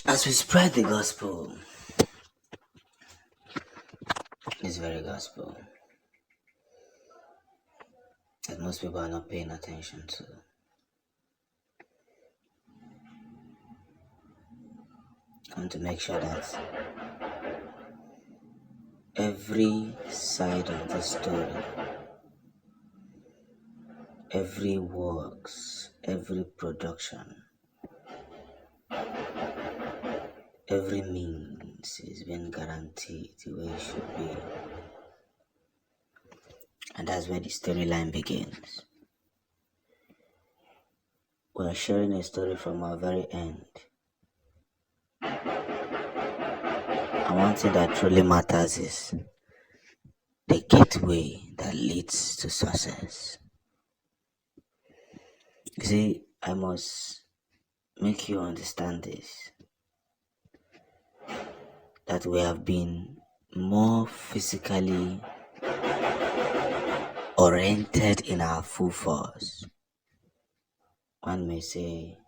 As we spread the gospel, this very gospel that most people are not paying attention to, I want to make sure that every side of the story, every works, every production, every means is being guaranteed the way it should be. And that's where the storyline begins. We're sharing a story from our very end. And one thing that truly matters is the gateway that leads to success. You see, I must make you understand this, that we have been more physically oriented in our full force. One may say,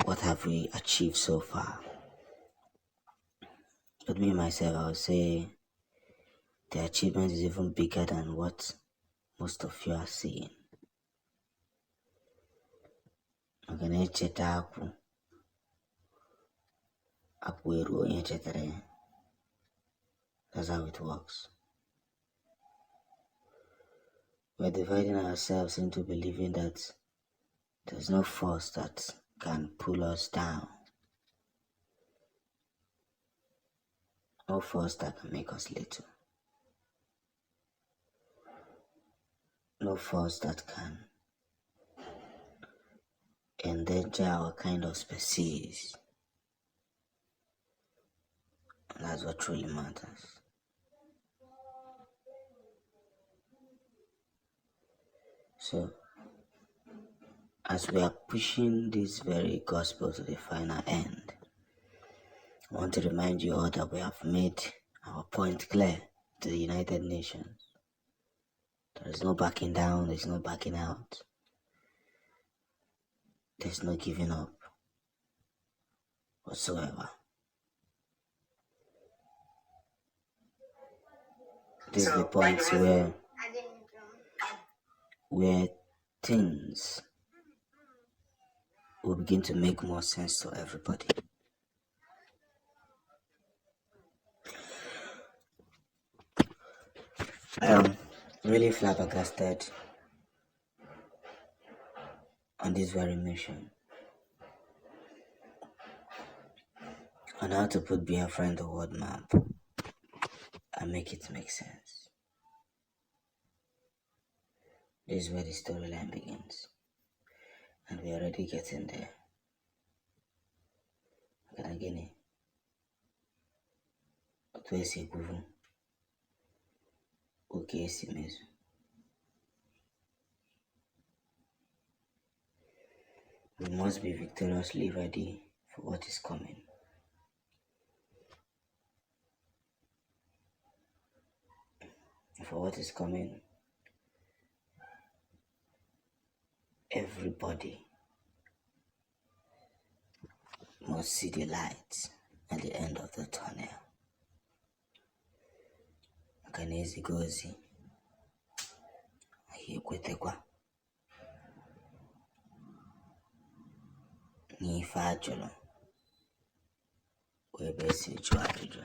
what have we achieved so far? But me myself, I would say the achievement is even bigger than what most of you are seeing. That's how it works. We're dividing ourselves into believing that there's no force that can pull us down, no force that can make us little, no force that can endanger our kind of species. And that's what truly matters. So, as we are pushing this very gospel to the final end, I want to remind you all that we have made our point clear to the United Nations. There is no backing down, there is no backing out, there's no giving up whatsoever. This is the point where things will begin to make more sense to everybody. I am really flabbergasted on this very mission on how to put Biafran in the world map and make it make sense. This is where the storyline begins, and we're already getting there. Again, otu esi ekwuvu oke esi mezu. We must be victoriously ready for what is coming. For what is coming, everybody must see the light at the end of the tunnel. Kanezi gozi, ayekwetekwa, n'ife ajụrụ, webe si jụọ ajụjụ.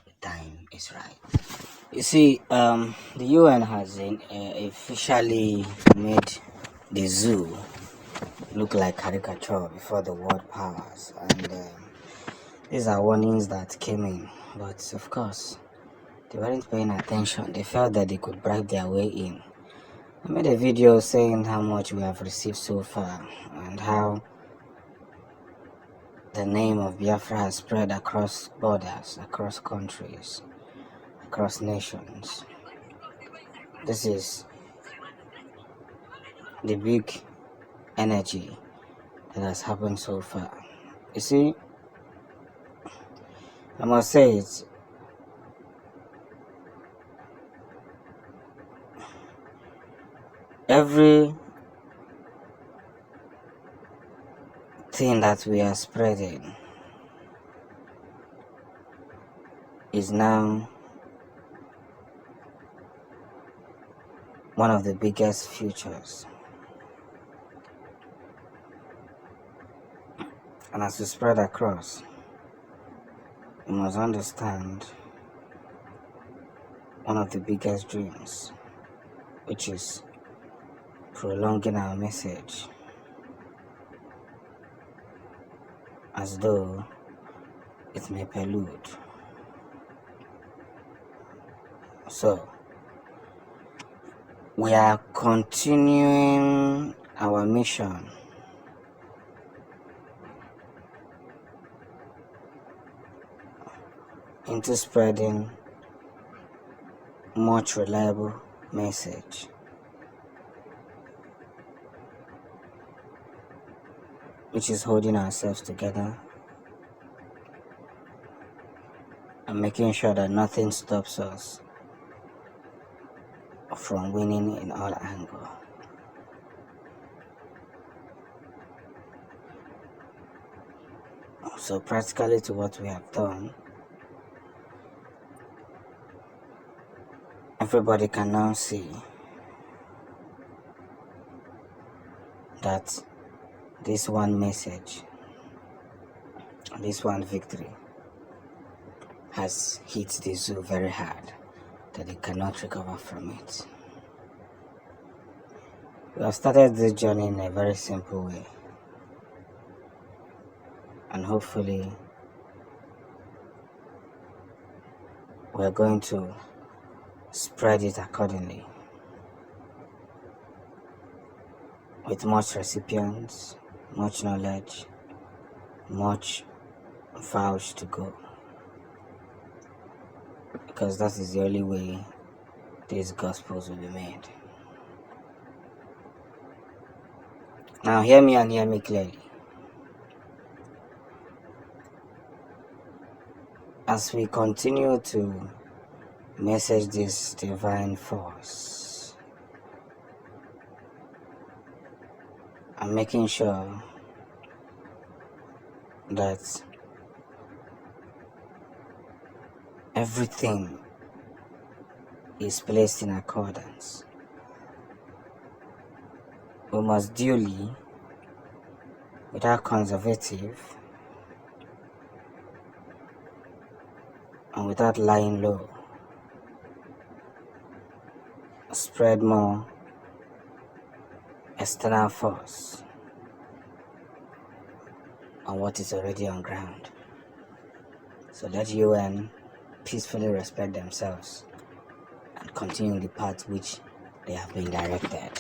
The time is right. You see, the UN has officially made the zoo look like caricature before the world powers, and these are warnings that came in, but of course they weren't paying attention. They felt that they could bribe their way in. I made a video saying how much we have received so far and how the name of Biafra has spread across borders, across countries, across nations. This is the big energy that has happened so far. You see, I must say it. Everything thing that we are spreading is now one of the biggest futures. And as we spread across, we must understand one of the biggest dreams, which is prolonging our message as though it may prelude. So, we are continuing our mission into spreading much reliable message, which is holding ourselves together and making sure that nothing stops us from winning in all angles. So practically to what we have done, everybody can now see that this one message, this one victory has hit the zoo very hard, that they cannot recover from it. We have started this journey in a very simple way, and hopefully we are going to spread it accordingly with much recipients, much knowledge, much vows to go, because that is the only way these gospels will be made. Now hear me and hear me clearly. As we continue to message this divine force, I'm making sure that everything is placed in accordance. We must duly, without conservative and without lying low, spread more external force on what is already on ground. So let UN peacefully respect themselves and continue the path which they have been directed.